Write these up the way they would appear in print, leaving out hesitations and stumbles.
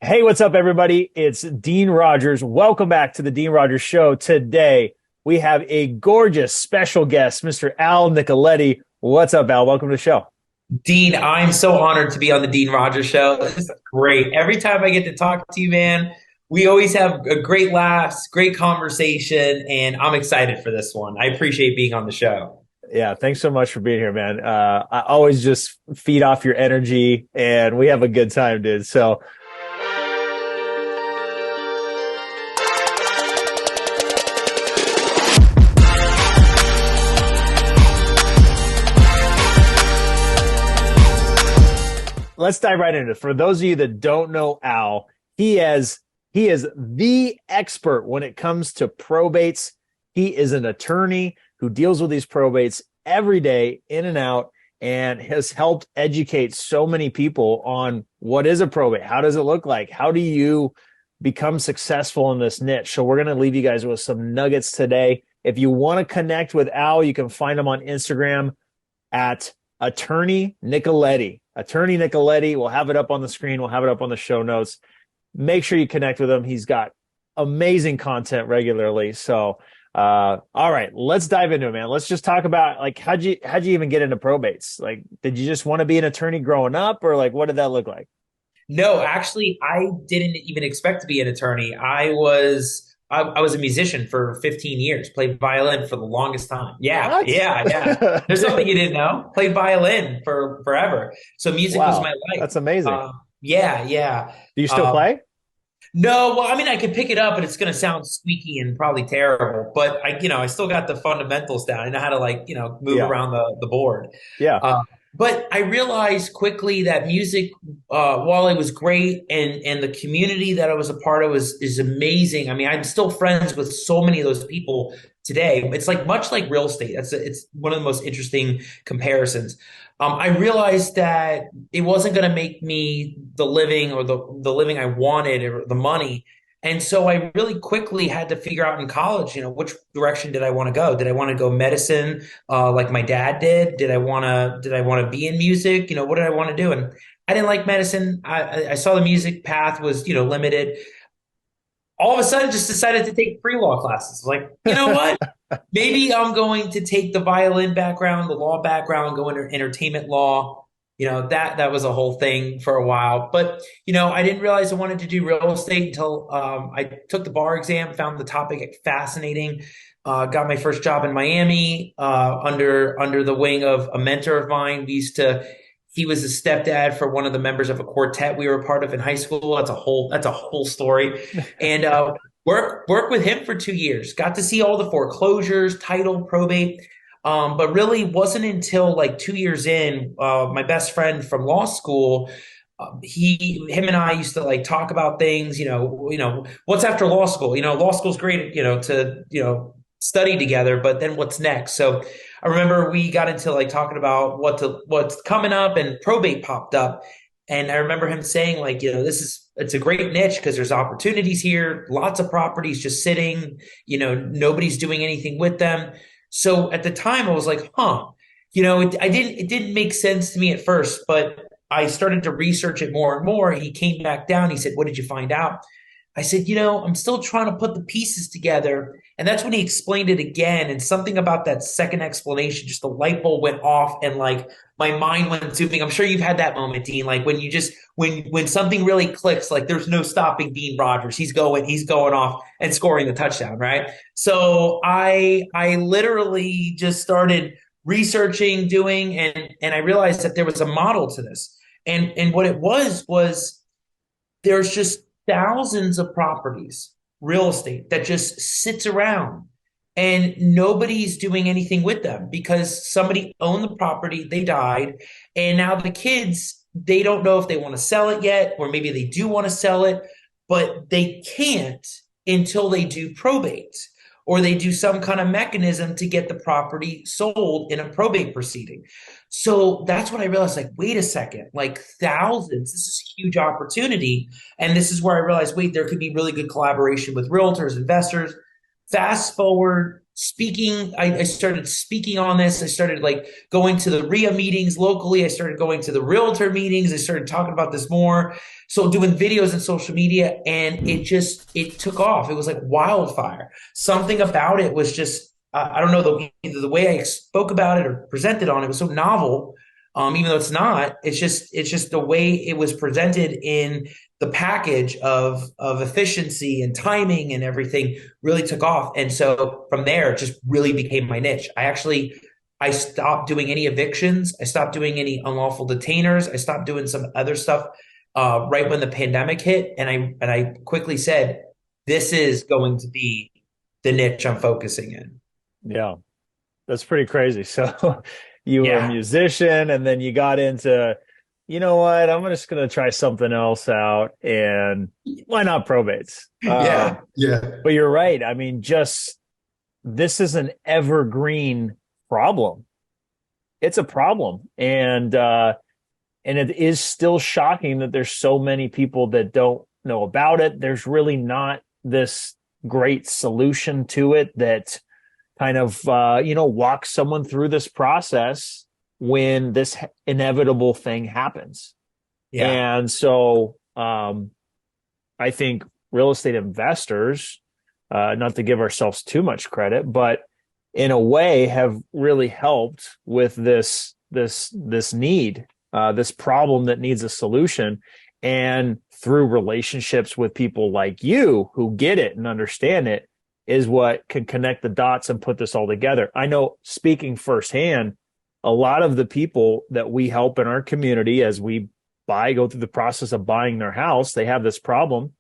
Hey, what's up, everybody? It's Dean Rogers. Welcome back to the Dean Rogers Show. Today, we have a gorgeous special guest, Mr. Al Nicoletti. What's up, Al? Welcome to the show. Dean, I'm so honored to be on the Dean Rogers Show. This is great. Every time I get to talk to you, man, we always have a great laughs, great conversation, and I'm excited for this one. I appreciate being on the show. Yeah, thanks so much for being here, man. I always just feed off your energy, and we have a good time, dude. So let's dive right into it. For those of you that don't know Al, he is he is the expert when it comes to probates. He is an attorney who deals with these probates every day, in and out, and has helped educate so many people on what is a probate, how does it look like, how do you become successful in this niche. So we're going to leave you guys with some nuggets today. If you want to connect with Al, you can find him on Instagram at Attorney Nicoletti. Attorney Nicoletti. We'll have it up on the screen. We'll have it up on the show notes. Make sure you connect with him. He's got amazing content regularly. So, all right, let's dive into it, man. Let's just talk about like how'd you even get into probates? Like, did you just want to be an attorney growing up, or like what did that look like? No, actually, I didn't even expect to be an attorney. I was a musician for 15 years, played violin for the longest time. Yeah, What? yeah, yeah. There's something you didn't know. Played violin for forever. So music was Wow, my life. that's amazing. Yeah, yeah. Do you still Um, play? No, well, I mean, I can pick it up, but it's going to sound squeaky and probably terrible. But I still got the fundamentals down. I know how to move Yeah, around the board. yeah. Uh, but I realized quickly that music, while it was great and the community that I was a part of is amazing. I mean, I'm still friends with so many of those people today. It's like much like real estate. It's one of the most interesting comparisons. I realized that it wasn't going to make me the living or the living I wanted or the money. And so I really quickly had to figure out in college, which direction did I want to go? Did I want to go medicine, like my dad did? Did I want to be in music? What did I want to do? And I didn't like medicine. I saw the music path was, limited. All of a sudden, just decided to take pre-law classes. Like, you know what? Maybe I'm going to take the violin background, the law background, go into entertainment law. That was a whole thing for a while. But I didn't realize I wanted to do real estate until I took the bar exam, found the topic fascinating. Got my first job in Miami under the wing of a mentor of mine. He was a stepdad for one of the members of a quartet we were a part of in high school. That's a whole story. And work with him for 2 years. Got to see all the foreclosures, title, probate. But really wasn't until like 2 years in, my best friend from law school, him and I used to like talk about things, what's after law school? Law school's great, to, study together, but then what's next? So I remember we got into like talking about what's coming up, and probate popped up. And I remember him saying like, it's a great niche because there's opportunities here, lots of properties just sitting, nobody's doing anything with them. So at the time I was like, huh, it didn't make sense to me at first, but I started to research it more and more. He came back down. He said, what did you find out? I said, I'm still trying to put the pieces together. And that's when he explained it again. And something about that second explanation, just the light bulb went off and like my mind went zooming. I'm sure you've had that moment, Dean, like when you just, when something really clicks, like there's no stopping Dean Rogers. He's going off and scoring the touchdown, right? So I literally just started researching, doing, and I realized that there was a model to this. And what it was there's just thousands of properties, real estate that just sits around and nobody's doing anything with them because somebody owned the property, they died, and now the kids, they don't know if they want to sell it yet, or maybe they do want to sell it, but they can't until they do probate or they do some kind of mechanism to get the property sold in a probate proceeding. So that's when I realized, like, wait a second, like thousands, this is a huge opportunity. And this is where I realized, wait, there could be really good collaboration with realtors, investors. Fast forward I started speaking on this. I started like going to the RIA meetings locally. I started going to the realtor meetings. I started talking about this more. So doing videos and social media, and it took off. It was like wildfire. Something about it was just, I don't know, the way I spoke about it or presented on it was so novel. Even though it's not, it's just the way it was presented in the package of efficiency and timing and everything really took off. And so from there, it just really became my niche. I stopped doing any evictions. I stopped doing any unlawful detainers. I stopped doing some other stuff right when the pandemic hit. And I quickly said, this is going to be the niche I'm focusing in. Yeah, that's pretty crazy. So you were a Yeah. musician and then you got into, you know what, I'm just going to try something else out. And why not probates? Yeah. Yeah. But you're right. I mean, just this is an evergreen problem. It's a problem. And it is still shocking that there's so many people that don't know about it. There's really not this great solution to it that kind of walk someone through this process when this inevitable thing happens. Yeah. And so I think real estate investors, not to give ourselves too much credit, but in a way have really helped with this need, this problem that needs a solution. And through relationships with people like you who get it and understand it, is what can connect the dots and put this all together. I know, speaking firsthand, a lot of the people that we help in our community as we go through the process of buying their house, they have this problem.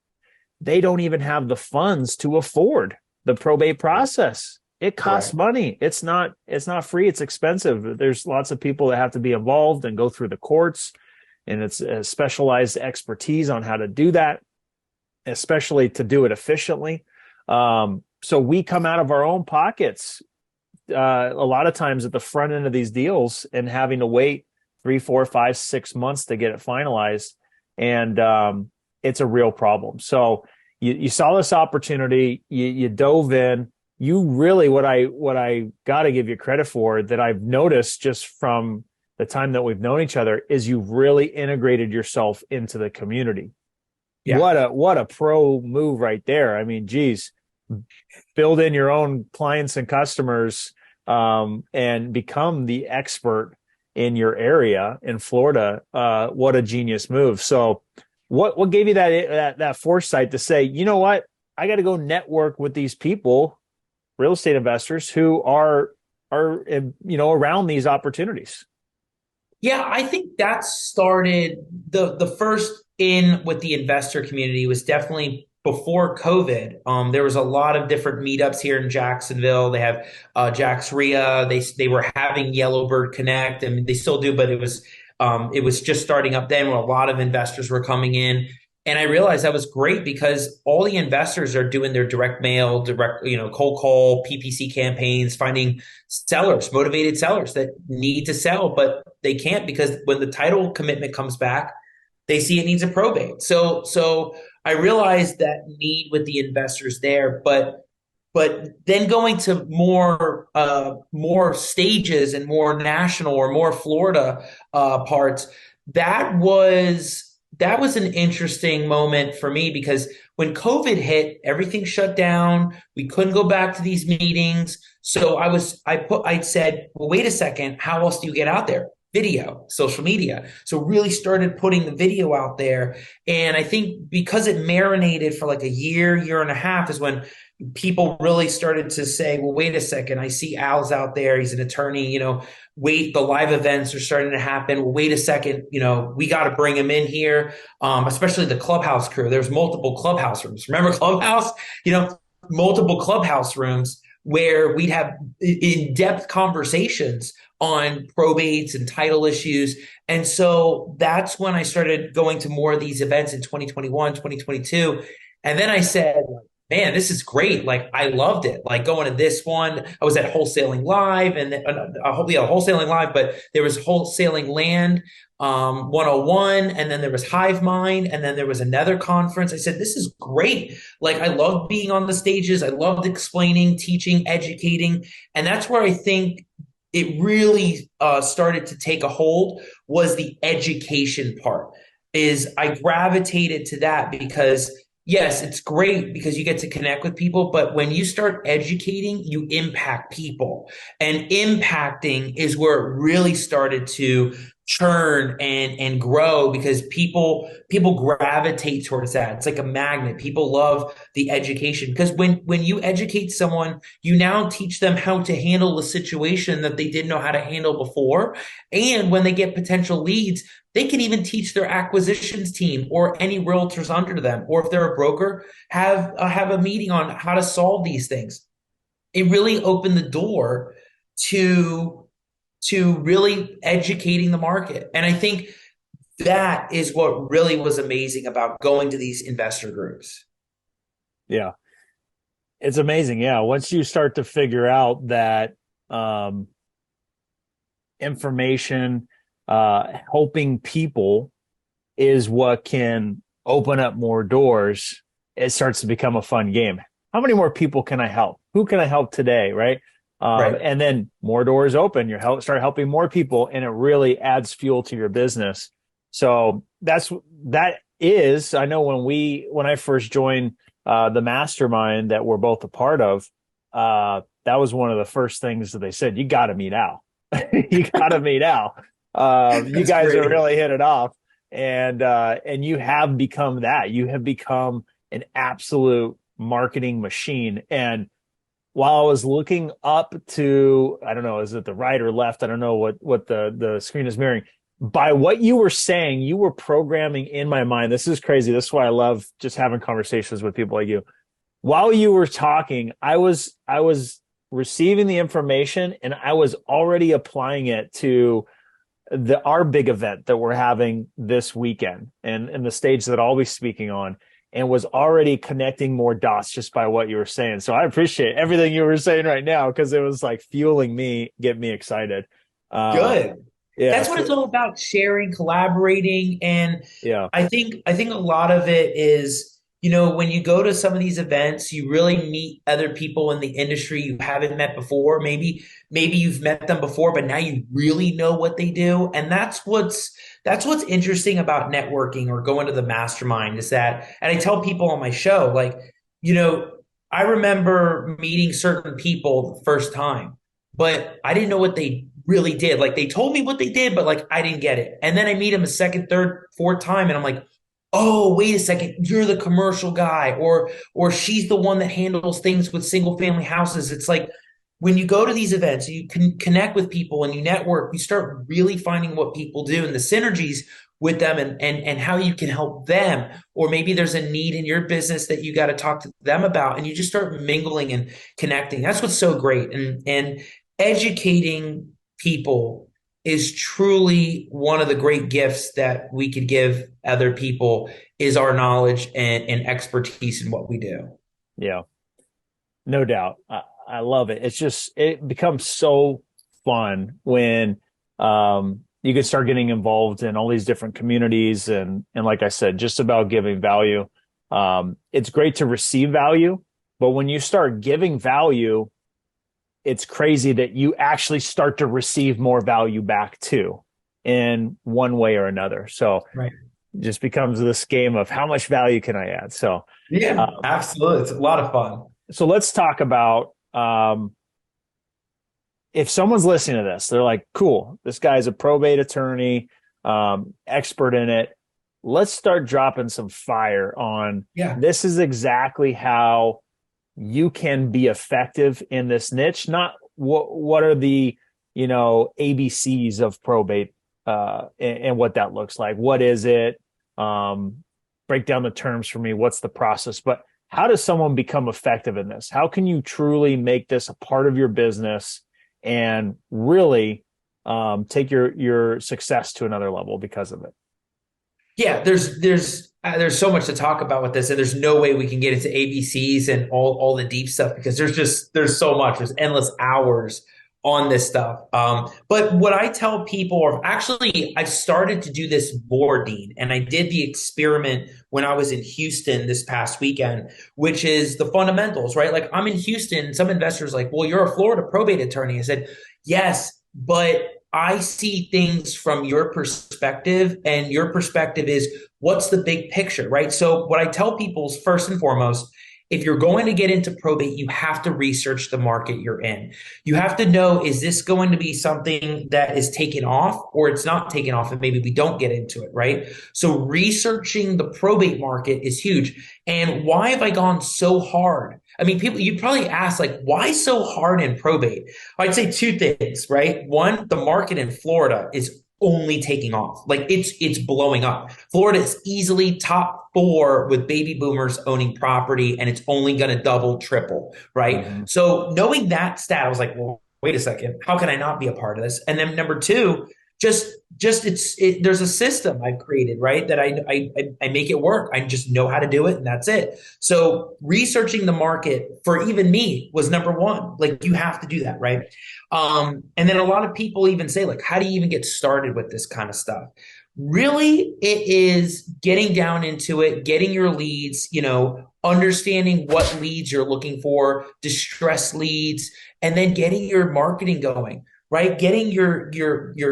They don't even have the funds to afford the probate process. It costs Correct. money. It's not free. It's expensive. There's lots of people that have to be involved and go through the courts, and it's a specialized expertise on how to do that, especially to do it efficiently. So we come out of our own pockets a lot of times at the front end of these deals and having to wait 3, 4, 5, 6 months to get it finalized. And it's a real problem. So you saw this opportunity, you dove in. You really, what I got to give you credit for that I've noticed just from the time that we've known each other is you've really integrated yourself into the community. Yeah. What a pro move right there. I mean, geez, build in your own clients and customers, and become the expert in your area in Florida. What a genius move. So what gave you that foresight to say, you know what, I got to go network with these people, real estate investors who are around these opportunities? Yeah, I think that started the first in with the investor community was definitely before COVID. There was a lot of different meetups here in Jacksonville. They have Jack's RIA. They were having Yellowbird Connect, and they still do, but it was just starting up then where a lot of investors were coming in. And I realized that was great because all the investors are doing their direct mail, cold call, PPC campaigns, finding sellers, motivated sellers that need to sell, but they can't because when the title commitment comes back, they see it needs a probate. So I realized that need with the investors there, but then going to more stages and more national or more Florida parts, that was an interesting moment for me because when COVID hit, everything shut down. We couldn't go back to these meetings. So I said, well, wait a second, how else do you get out there? Video, social media. So really started putting the video out there. And I think because it marinated for like a year and a half is when people really started to say, well, wait a second, I see Al's out there. He's an attorney, wait, the live events are starting to happen. Well, wait a second, we got to bring him in here. Especially the Clubhouse crew. There's multiple Clubhouse rooms. Remember Clubhouse? Multiple Clubhouse rooms where we'd have in-depth conversations on probates and title issues. And so that's when I started going to more of these events in 2021, 2022. And then I said, man, this is great. Like, I loved it. Like going to this one, I was at Wholesaling Live and then, yeah, Wholesaling Live, but there was Wholesaling Land 101, and then there was Hive Mind, and then there was another conference. I said, this is great. Like, I loved being on the stages. I loved explaining, teaching, educating. And that's where I think it really started to take a hold, was the education part. Is I gravitated to that because yes, it's great because you get to connect with people, but when you start educating, you impact people. And impacting is where it really started to churn and grow, because people gravitate towards that. It's like a magnet. People love the education, because when you educate someone, you now teach them how to handle a situation that they didn't know how to handle before. And when they get potential leads, they can even teach their acquisitions team or any realtors under them, or if they're a broker, have a meeting on how to solve these things. It really opened the door to really educating the market. And I think that is what really was amazing about going to these investor groups. Yeah. It's amazing. Yeah. Once you start to figure out that um, information, helping people is what can open up more doors, it starts to become a fun game. How many more people can I help? Who can I help today? Right. Right. And then more doors open, start helping more people, and it really adds fuel to your business. So that is, I know when I first joined the mastermind that we're both a part of, that was one of the first things that they said, you got to meet Al. You got to meet Al. You That's guys are great. really hit it off, and you have become that. You have become an absolute marketing machine. And while I was looking up to, I don't know, is it the right or left? I don't know what the screen is mirroring. By what you were saying, you were programming in my mind. This is crazy. This is why I love just having conversations with people like you. While you were talking, I was receiving the information, and I was already applying it to our big event that we're having this weekend, and the stage that I'll be speaking on, and was already connecting more dots just by what you were saying. So I appreciate everything you were saying right now, because it was like fueling me, get me excited. Uh, Good. yeah. That's what it's all about, sharing, collaborating. And Yeah. I think a lot of it is, when you go to some of these events, you really meet other people in the industry you haven't met before. Maybe you've met them before, but now you really know what they do. And that's what's interesting about networking or going to the mastermind, is that, and I tell people on my show, like, you know, I remember meeting certain people the first time, but I didn't know what they really did. Like, they told me what they did, but like I didn't get it. And then I meet them a second, third, fourth time, and I'm like, oh, wait a second, you're the commercial guy, or she's the one that handles things with single family houses. It's like, when you go to these events, you can connect with people and you network, you start really finding what people do and the synergies with them, and how you can help them. Or maybe there's a need in your business that you got to talk to them about, and you just start mingling and connecting. That's what's so great. And educating people is truly one of the great gifts that we could give other people, is our knowledge and expertise in what we do. Yeah. No doubt. I love it. It becomes so fun when you can start getting involved in all these different communities, and like I said, just about giving value. It's great to receive value, but when you start giving value, it's crazy that you actually start to receive more value back too, in one way or another. So Right. it just becomes this game of how much value can I add? So Yeah, um, absolutely. It's a lot of fun. so let's talk about if someone's listening to this, they're like, cool, this guy's a probate attorney, expert in it. Let's start dropping some fire on Yeah. this is exactly how you can be effective in this niche. Not what are the, ABCs of probate, and what that looks like. What is it? Break down the terms for me. What's the process? But how does someone become effective in this? How can you truly make this a part of your business and really take your success to another level because of it? Yeah, there's There's so much to talk about with this, and there's no way we can get into ABCs and all the deep stuff because there's so much. There's endless hours on this stuff. But what I tell people, or actually, I've started to do this more, Dean, and I did the experiment when I was in Houston this past weekend, which is the fundamentals, right? Like I'm in Houston, some investors are like, well, you're a Florida probate attorney. I said, yes, but I see things from your perspective, and your perspective is what's the big picture, right? So, what I tell people is first and foremost, if you're going to get into probate, you have to research the market you're in. You have to know, is this going to be something that is taken off or it's not taken off, and maybe we don't get into it, right? So, researching the probate market is huge. And why have I gone so hard? I mean, people, you'd probably ask, like, why so hard in probate? I'd say two things, right? One, the market in Florida is only taking off. Like it's blowing up. Florida is easily top four with baby boomers owning property, and it's only going to double, triple, right? Mhm. So knowing that stat, I was like, well, wait a second, how can I not be a part of this? And then number two, just there's a system I've created, right? That I make it work. I just know how to do it, and that's it. So researching the market for even me was number one. Like you have to do that, right? And then a lot of people even say, like, how do you even get started with this kind of stuff? Really, it is getting down into it, getting your leads, understanding what leads you're looking for, distress leads, and then getting your marketing going, right? Getting your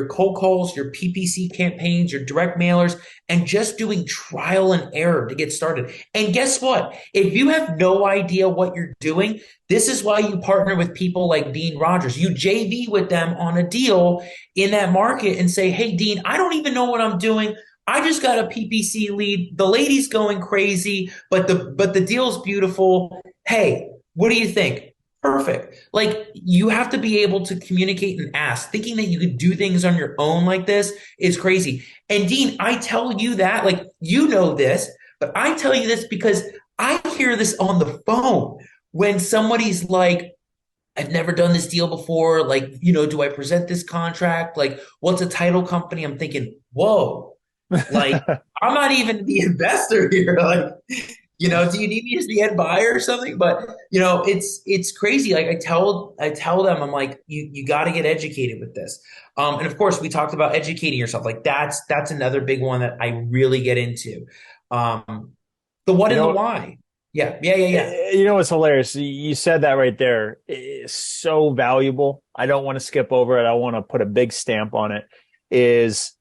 cold calls, your PPC campaigns, your direct mailers, and just doing trial and error to get started. And guess what? If you have no idea what you're doing, this is why you partner with people like Dean Rogers. You JV with them on a deal in that market and say, hey, Dean, I don't even know what I'm doing. I just got a PPC lead. The lady's going crazy, but the deal's beautiful. Hey, what do you think? Perfect. Like you have to be able to communicate and ask. Thinking that you could do things on your own like this is crazy. And Dean, I tell you that, like you know this, but I tell you this because I hear this on the phone when somebody's like, I've never done this deal before. Like, do I present this contract? Like, what's a title company? I'm thinking, whoa, like I'm not even the investor here. Like, do you need me as the end buyer or something? But it's crazy. Like I tell them, I'm like, you got to get educated with this. And of course, we talked about educating yourself. Like that's another big one that I really get into. The what You and the know, why. Yeah, yeah, yeah, yeah. you know what's hilarious? You said that right there. It's so valuable. I don't want to skip over it. I want to put a big stamp on it. Is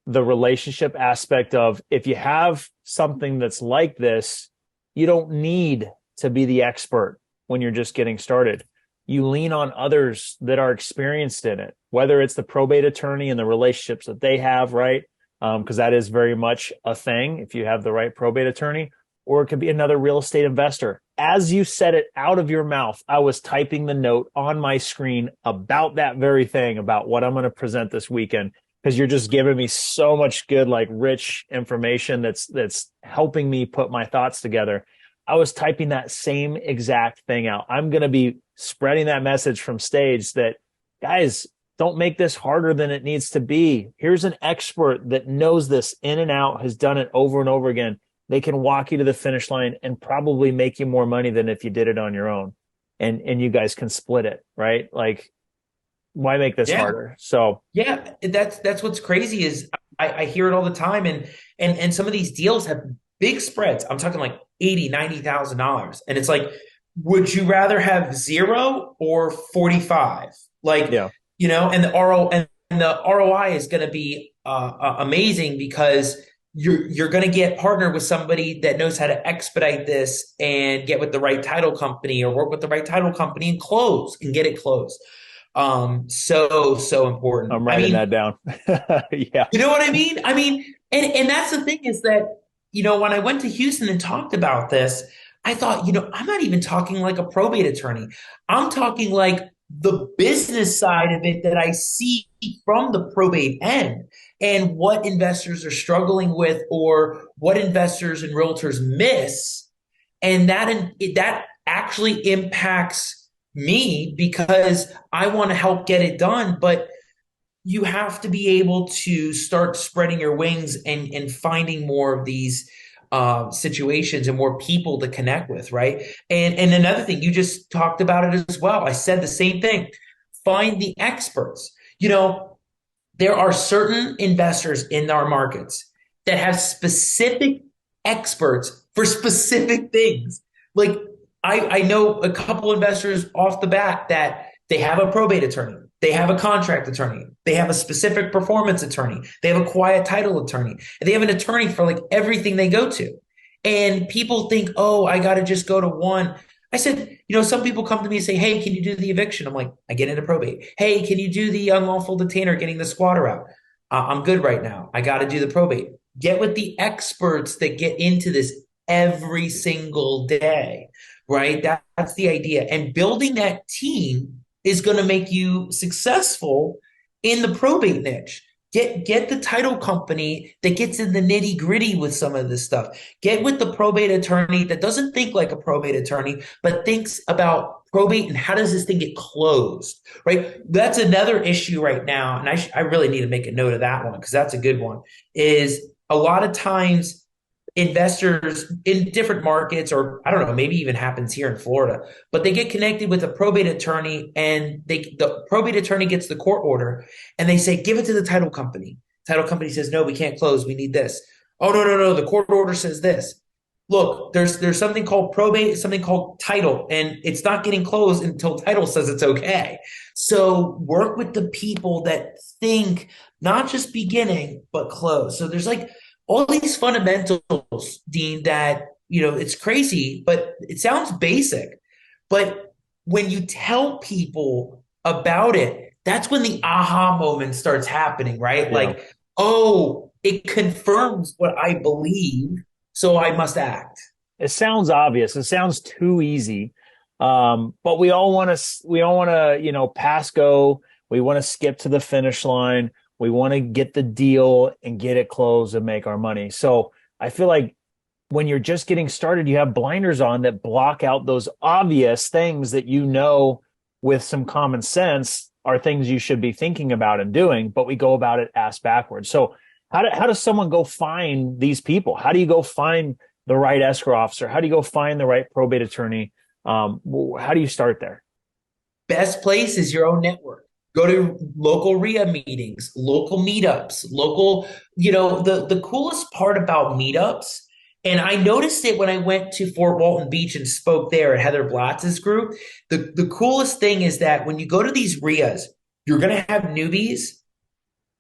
the relationship aspect of if you have something that's like this, you don't need to be the expert when you're just getting started. You lean on others that are experienced in it, whether it's the probate attorney and the relationships that they have, right? Because that is very much a thing if you have the right probate attorney, or it could be another real estate investor. As you said it out of your mouth, I was typing the note on my screen about that very thing, about what I'm going to present this weekend, because you're just giving me so much good, like rich information that's helping me put my thoughts together. I was typing that same exact thing out. I'm going to be spreading that message from stage that, guys, don't make this harder than it needs to be. Here's an expert that knows this in and out, has done it over and over again. They can walk you to the finish line and probably make you more money than if you did it on your own. And you guys can split it, right? Like, why make this Yeah. harder? So Yeah, that's what's crazy is I hear it all the time, and some of these deals have big spreads. I'm talking like 80, $90,000. And it's like, would you rather have zero or 45? Like, yeah, and the ROI is going to be amazing because you're going to get partnered with somebody that knows how to expedite this and get with the right title company or work with the right title company and close and get it closed. So important. I'm I writing mean, that down. Yeah. you know what I mean? I mean, and that's the thing is that, when I went to Houston and talked about this, I thought, I'm not even talking like a probate attorney. I'm talking like the business side of it that I see from the probate end and what investors are struggling with or what investors and realtors miss. And that actually impacts me because I want to help get it done. But you have to be able to start spreading your wings and finding more of these situations and more people to connect with, right? And another thing, you just talked about it as well. I said the same thing. Find the experts. You know, there are certain investors in our markets that have specific experts for specific things. Like I know a couple investors off the bat that they have a probate attorney, they have a contract attorney, they have a specific performance attorney, they have a quiet title attorney, and they have an attorney for like everything they go to. And people think, oh, I got to just go to one. I said, you know, some people come to me and say, hey, can you do the eviction? I'm like, I get into probate. Hey, can you do the unlawful detainer, getting the squatter out? I'm good right now. I got to do the probate. Get with the experts that get into this every single day, right? That's the idea. And building that team is going to make you successful in the probate niche. Get the title company that gets in the nitty gritty with some of this stuff. Get with the probate attorney that doesn't think like a probate attorney, but thinks about probate and how does this thing get closed, right? That's another issue right now. And I really need to make a note of that one because that's a good one, is a lot of times investors in different markets, or I don't know, maybe even happens here in Florida, but they get connected with a probate attorney and the probate attorney gets the court order and they say, give it to the title company. Title company says, no, we can't close. We need this. Oh, no, no, no. The court order says this. Look, there's something called probate, something called title, and it's not getting closed until title says it's okay. So work with the people that think not just beginning, but close. So there's like all these fundamentals, Dean, that, you know, it's crazy, but it sounds basic. But when you tell people about it, that's when the aha moment starts happening, right? Yeah. Like, oh, it confirms what I believe, so I must act. It sounds obvious. It sounds too easy. But we all want to, pass go. We want to skip to the finish line. We want to get the deal and get it closed and make our money. So I feel like when you're just getting started, you have blinders on that block out those obvious things that with some common sense are things you should be thinking about and doing, but we go about it ass backwards. So how does someone go find these people? How do you go find the right escrow officer? How do you go find the right probate attorney? How do you start there? Best place is your own network. Go to local RIA meetings, local meetups, local, the coolest part about meetups, and I noticed it when I went to Fort Walton Beach and spoke there at Heather Blatz's group. The coolest thing is that when you go to these RIAs, you're going to have newbies,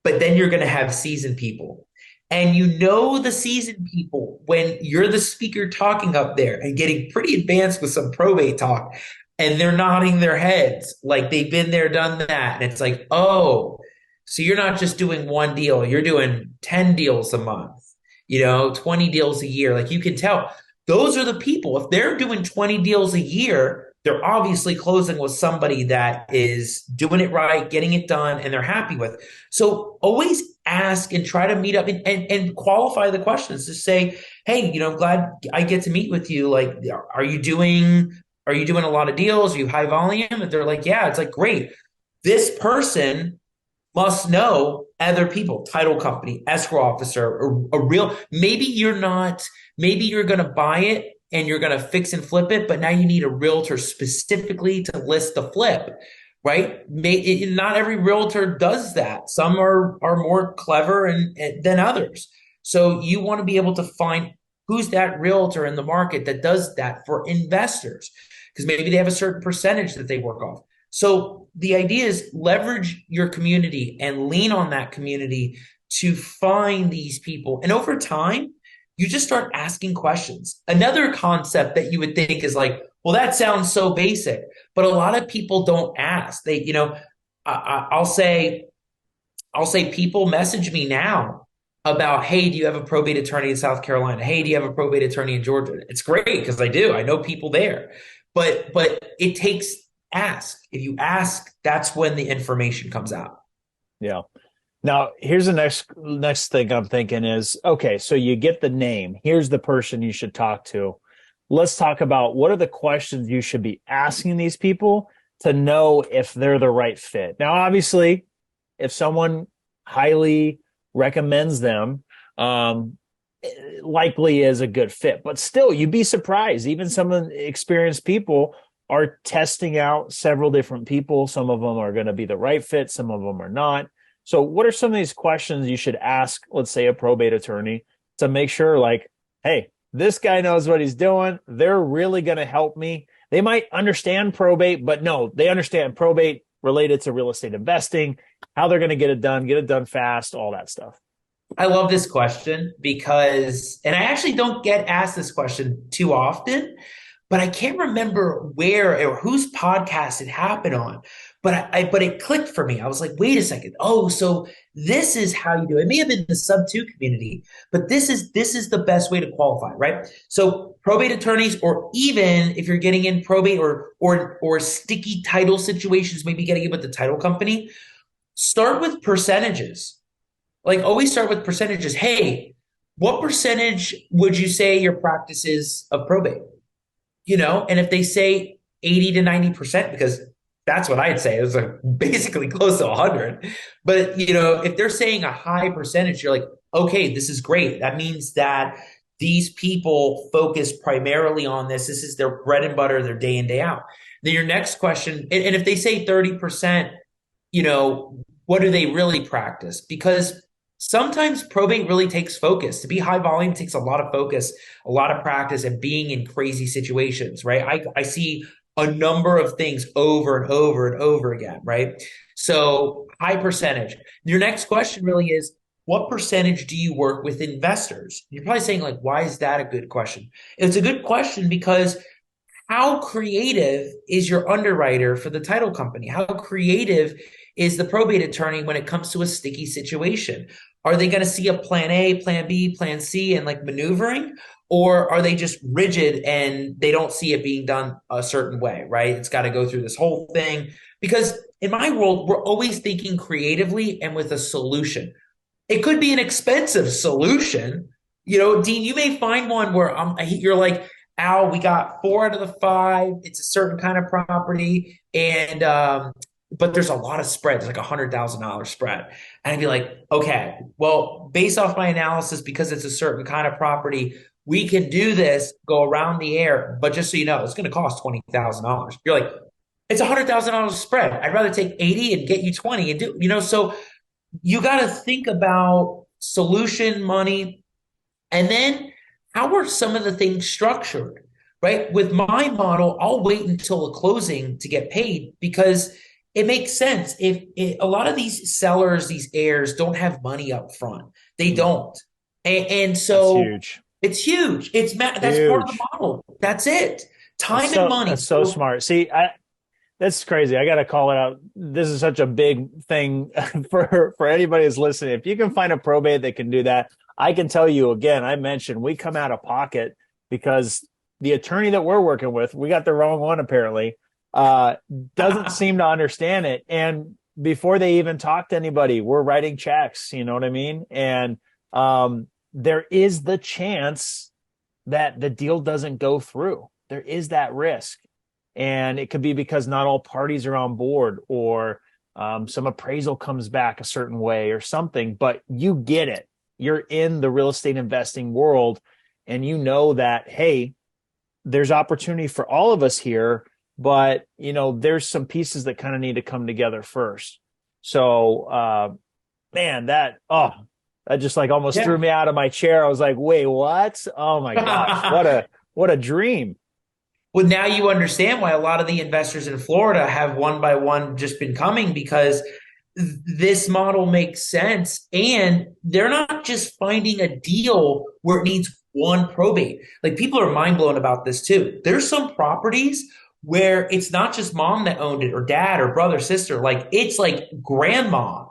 but then you're going to have seasoned people. And you know the seasoned people when you're the speaker talking up there and getting pretty advanced with some probate talk, and they're nodding their heads like they've been there, done that. And it's like, oh, so you're not just doing one deal, you're doing 10 deals a month, 20 deals a year. Like you can tell those are the people. If they're doing 20 deals a year, they're obviously closing with somebody that is doing it right, getting it done, and they're happy with. So always ask and try to meet up and qualify the questions. Just say, hey, I'm glad I get to meet with you. Like, are you doing a lot of deals? Are you high volume? And they're like, yeah. It's like, great. This person must know other people, title company, escrow officer, or a real, maybe you're going to buy it and you're going to fix and flip it, but now you need a realtor specifically to list the flip, right? Not every realtor does that. Some are more clever than others. So you want to be able to find who's that realtor in the market that does that for investors, because maybe they have a certain percentage that they work off. So the idea is leverage your community and lean on that community to find these people. And over time, you just start asking questions. Another concept that you would think is like, well, that sounds so basic, but a lot of people don't ask. I'll say people message me now about, hey, do you have a probate attorney in South Carolina? Hey, do you have a probate attorney in Georgia? It's great because I do. I know people there, but it takes ask. If you ask, that's when the information comes out. Yeah. Now, here's the next thing I'm thinking is, okay, so you get the name. Here's the person you should talk to. Let's talk about what are the questions you should be asking these people to know if they're the right fit. Now, obviously, if someone highly recommends them, likely is a good fit. But still, you'd be surprised. Even some of the experienced people are testing out several different people. Some of them are going to be the right fit, some of them are not. So, what are some of these questions you should ask, let's say, a probate attorney to make sure, like, hey, this guy knows what he's doing. They're really going to help me. They might understand probate, but no, they understand probate related to real estate investing, how they're going to get it done fast, all that stuff. I love this question because, and I actually don't get asked this question too often, but I can't remember where or whose podcast it happened on. But it clicked for me. I was like, wait a second. Oh, so this is how you do it. It may have been the sub two community, but this is the best way to qualify, right? So probate attorneys, or even if you're getting in probate or sticky title situations, maybe getting in with the title company, start with percentages. Like always start with percentages. Hey, what percentage would you say your practice is of probate? And if they say 80 to 90%, because that's what I'd say, it was like basically close to 100. But, if they're saying a high percentage, you're like, okay, this is great. That means that these people focus primarily on this. This is their bread and butter, their day in, day out. Then your next question, and if they say 30%, what do they really practice? Because sometimes probate really takes focus. To be high volume takes a lot of focus, a lot of practice, and being in crazy situations, right? I see a number of things over and over and over again, right? So high percentage. Your next question really is, what percentage do you work with investors? You're probably saying, like, why is that a good question? It's a good question because how creative is your underwriter for the title company? How creative is the probate attorney when it comes to a sticky situation? Are they going to see a plan A, plan B, plan C, and like maneuvering? Or are they just rigid and they don't see it being done a certain way, right? It's got to go through this whole thing. Because in my world, we're always thinking creatively and with a solution. It could be an expensive solution. Dean, you may find one where you're like, Al, we got 4 out of the 5. It's a certain kind of property. And but there's a lot of spread. There's like $100,000 spread. And I'd be like, okay, well, based off my analysis, because it's a certain kind of property, we can do this, go around the air. But just so you know, it's going to cost $20,000. You're like, it's $100,000 spread. I'd rather take 80 and get you 20 and do, so you got to think about solution, money, and then how are some of the things structured, right? With my model, I'll wait until the closing to get paid because it makes sense. If a lot of these sellers, these heirs don't have money up front, they don't. And That's so huge. it's huge. That's part of the Huge. model. That's it. Time and money. That's so smart. See, that's crazy. I got to call it out. This is such a big thing for anybody who's listening. If you can find a probate that can do that, I can tell you again, I mentioned we come out of pocket because the attorney that we're working with, we got the wrong one apparently, doesn't seem to understand it. And before they even talk to anybody, we're writing checks, you know what I mean? And there is the chance that the deal doesn't go through. There is that risk. And it could be because not all parties are on board or some appraisal comes back a certain way or something, but you get it. You're in the real estate investing world and you know that, hey, there's opportunity for all of us here, but there's some pieces that kind of need to come together first. So, man, that just like almost threw me out of my chair. I was like, wait, what? Oh my gosh, what a dream. Well, now you understand why a lot of the investors in Florida have one by one just been coming because this model makes sense. And they're not just finding a deal where it needs one probate. Like people are mind blown about this too. There's some properties where it's not just mom that owned it or dad or brother, sister. Like it's like grandma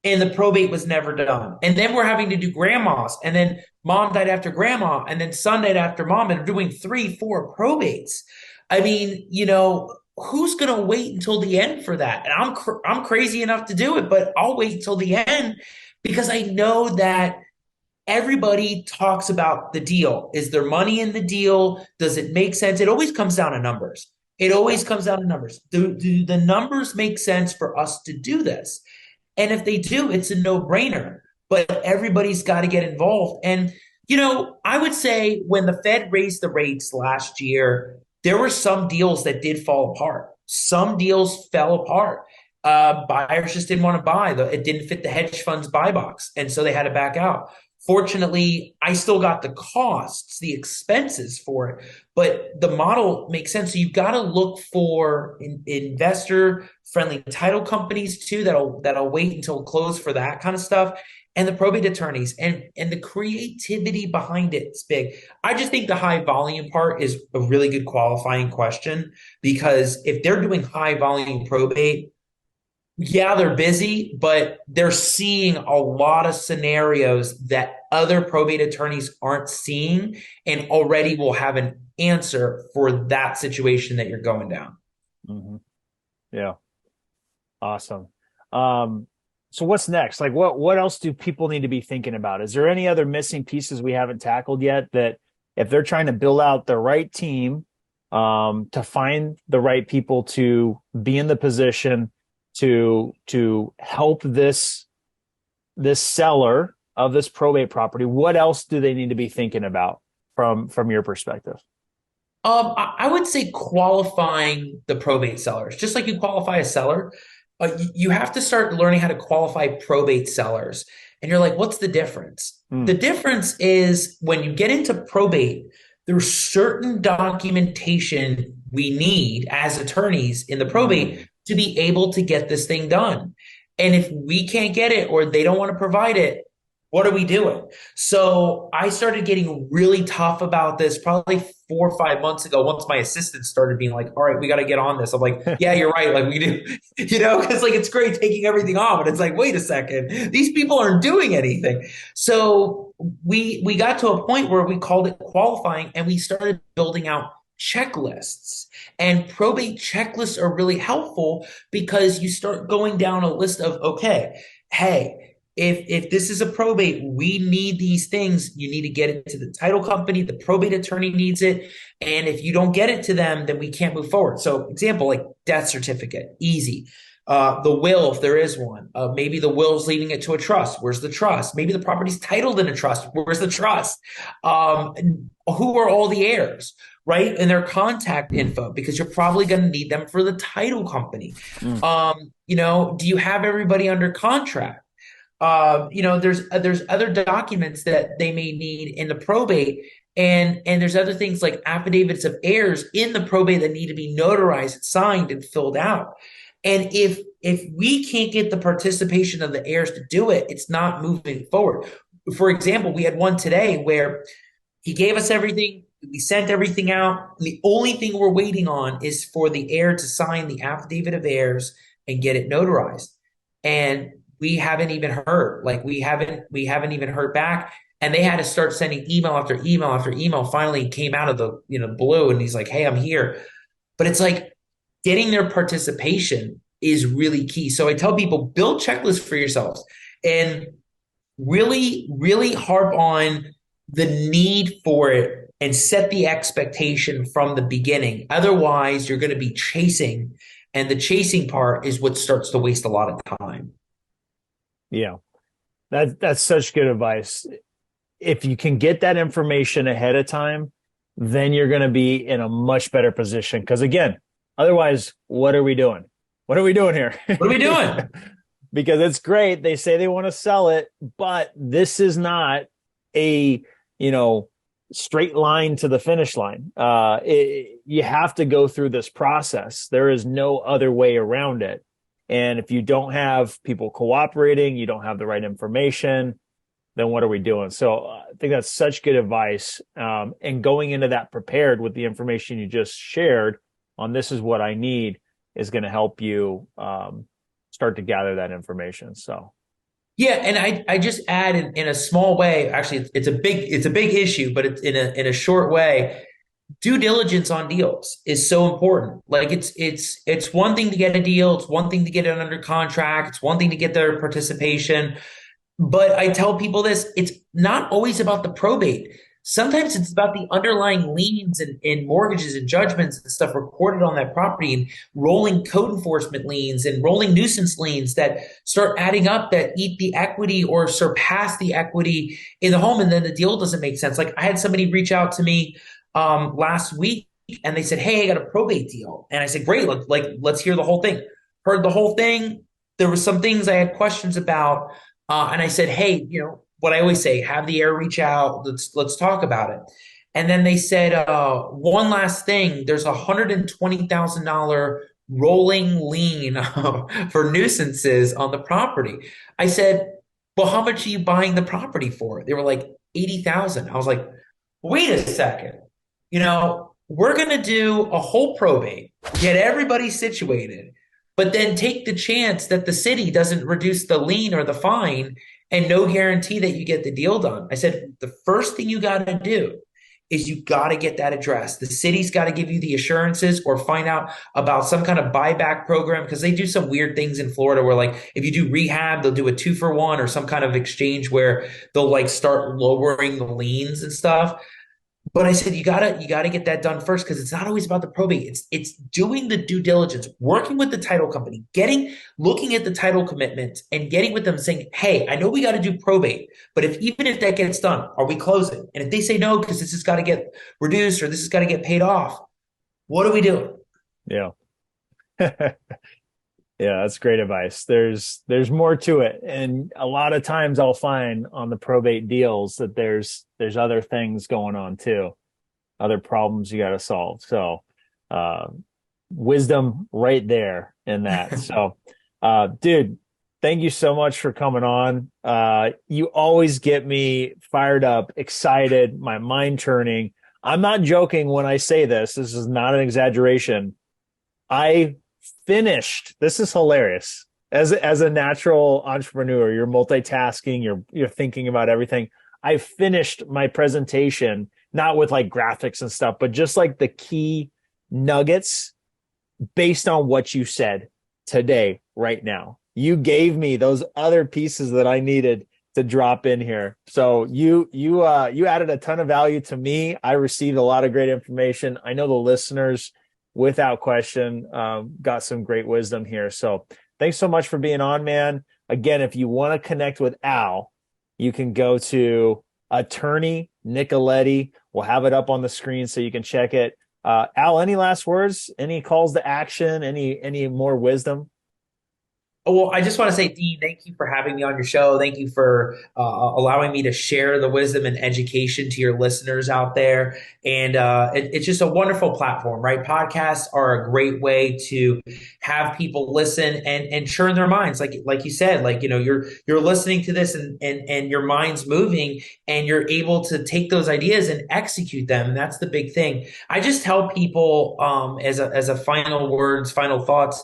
and the probate was never done. And then we're having to do grandmas and then mom died after grandma and then son died after mom and they're doing 3-4 probates. I mean, who's going to wait until the end for that? And I'm crazy enough to do it, but I'll wait until the end because I know that everybody talks about the deal. Is there money in the deal? Does it make sense? It always comes down to numbers. It always comes down to numbers. Do the numbers make sense for us to do this? And if they do, it's a no-brainer. But everybody's got to get involved. And I would say when the Fed raised the rates last year, there were some deals that did fall apart. Some deals fell apart. Buyers just didn't want to buy. It didn't fit the hedge fund's buy box, and so they had to back out. Fortunately, I still got the costs, the expenses for it, but the model makes sense. So you've got to look for investor-friendly title companies too that'll wait until close for that kind of stuff, and the probate attorneys and the creativity behind it is big. I just think the high volume part is a really good qualifying question because if they're doing high volume probate, yeah, they're busy, but they're seeing a lot of scenarios that other probate attorneys aren't seeing and already will have an answer for that situation that you're going down. Hmm. Yeah. Awesome. So what's next? Like what else do people need to be thinking about? Is there any other missing pieces we haven't tackled yet that if they're trying to build out the right team, to find the right people to be in the position to help this seller of this probate property, what else do they need to be thinking about from your perspective? I would say qualifying the probate sellers, just like you qualify a seller, you have to start learning how to qualify probate sellers. And you're like, what's the difference? The Mm. difference is when you get into probate, there's certain documentation we need as attorneys in the probate to be able to get this thing done. And if we can't get it or they don't want to provide it, what are we doing? So I started getting really tough about this probably 4 or 5 months ago. Once my assistant started being like, all right, we got to get on this. I'm like, yeah, you're right. Like we do, because like it's great taking everything off. But it's like, wait a second, these people aren't doing anything. So we got to a point where we called it qualifying and we started building out checklists. And probate checklists are really helpful because you start going down a list of, okay, hey, if this is a probate, we need these things. You need to get it to the title company. The probate attorney needs it. And if you don't get it to them, then we can't move forward. So example, like death certificate, easy. The will, if there is one. Maybe the will's leaving it to a trust. Where's the trust? Maybe the property's titled in a trust. Where's the trust? Who are all the heirs? Right? And their contact info, because you're probably going to need them for the title company. Mm. Do you have everybody under contract? There's other documents that they may need in the probate, and there's other things like affidavits of heirs in the probate that need to be notarized, signed, and filled out. And if we can't get the participation of the heirs to do it, it's not moving forward. For example, we had one today where he gave us everything. We sent everything out. The only thing we're waiting on is for the heir to sign the affidavit of heirs and get it notarized. And we haven't even heard. Like we haven't even heard back. And they had to start sending email after email after email. Finally came out of the blue, and he's like, "Hey, I'm here." But it's like getting their participation is really key. So I tell people build checklists for yourselves and really, really harp on the need for it and set the expectation from the beginning. Otherwise, you're going to be chasing, and the chasing part is what starts to waste a lot of time. Yeah. That's such good advice. If you can get that information ahead of time, then you're going to be in a much better position. Because again, otherwise, what are we doing? What are we doing here? What are we doing? Because it's great. They say they want to sell it, but this is not a, straight line to the finish line. You have to go through this process. There is no other way around it. And if you don't have people cooperating, you don't have the right information, then what are we doing? So I think that's such good advice. And going into that prepared with the information you just shared on this is what I need is going to help you start to gather that information. So. Yeah, and I just add in a small way. Actually, it's a big issue, but it's in a short way. Due diligence on deals is so important. Like it's one thing to get a deal, it's one thing to get it under contract, it's one thing to get their participation. But I tell people this: it's not always about the probate. Sometimes it's about the underlying liens and mortgages and judgments and stuff recorded on that property and rolling code enforcement liens and rolling nuisance liens that start adding up that eat the equity or surpass the equity in the home. And then the deal doesn't make sense. Like I had somebody reach out to me last week and they said, "Hey, I got a probate deal." And I said, "Great, let's hear the whole thing." Heard the whole thing. There were some things I had questions about, and I said, "Hey, what I always say: have the heir reach out. Let's talk about it." And then they said, "One last thing: there's $120,000 rolling lien for nuisances on the property." I said, "Well, how much are you buying the property for?" They were like 80,000. I was like, "Wait a second. We're going to do a whole probate, get everybody situated, but then take the chance that the city doesn't reduce the lien or the fine and no guarantee that you get the deal done." I said, "The first thing you got to do is you got to get that addressed. The city's got to give you the assurances or find out about some kind of buyback program because they do some weird things in Florida where like if you do rehab, they'll do a 2-for-1 or some kind of exchange where they'll like start lowering the liens and stuff." But I said you gotta get that done first because it's not always about the probate. It's doing the due diligence, working with the title company, looking at the title commitments and getting with them saying, "Hey, I know we got to do probate, but even if that gets done, are we closing?" And if they say no, because this has got to get reduced or this has got to get paid off, what are we doing? Yeah. Yeah, that's great advice. There's more to it. And a lot of times I'll find on the probate deals that there's other things going on too, other problems you got to solve. So uh wisdom right there in that. So dude, thank you so much for coming on. You always get me fired up, excited, my mind turning. I'm not joking when I say this. This is not an exaggeration. I finished. This is hilarious. As a natural entrepreneur, you're multitasking, you're thinking about everything. I finished my presentation, not with like graphics and stuff, but just like the key nuggets based on what you said today, right now. You gave me those other pieces that I needed to drop in here. So you added a ton of value to me. I received a lot of great information. I know the listeners, without question, got some great wisdom here. So thanks so much for being on, man. Again, if you want to connect with Al, you can go to attorney Nicoletti. We'll have it up on the screen so you can check it. Al, any last words? Any calls to action? Any more wisdom? Well, I just want to say, Dean, thank you for having me on your show. Thank you for allowing me to share the wisdom and education to your listeners out there. And it's just a wonderful platform, right? Podcasts are a great way to have people listen and churn their minds. Like you said, you're listening to this and your mind's moving and you're able to take those ideas and execute them. And that's the big thing. I just tell people as a final words, final thoughts,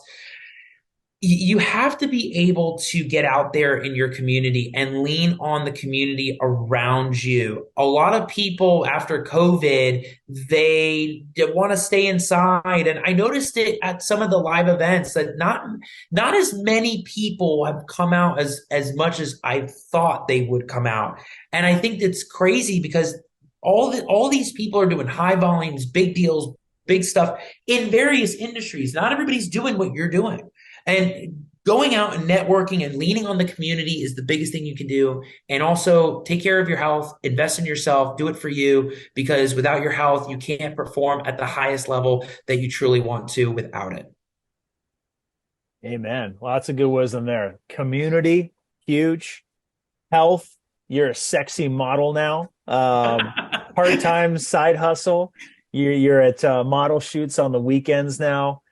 you have to be able to get out there in your community and lean on the community around you. A lot of people after COVID, they want to stay inside. And I noticed it at some of the live events that not as many people have come out as much as I thought they would come out. And I think that's crazy because all these people are doing high volumes, big deals, big stuff in various industries. Not everybody's doing what you're doing. And going out and networking and leaning on the community is the biggest thing you can do. And also take care of your health, invest in yourself, do it for you, because without your health, you can't perform at the highest level that you truly want to without it. Amen. Lots of good wisdom there. Community, huge. Health, you're a sexy model now. Part-time side hustle. You're at model shoots on the weekends now,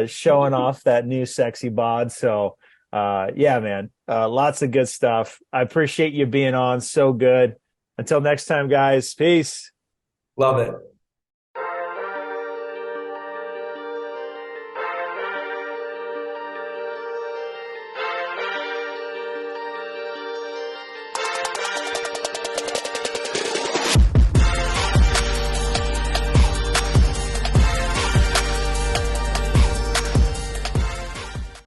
showing off that new sexy bod. So yeah, man, lots of good stuff. I appreciate you being on. So good. Until next time, guys. Peace. Love it.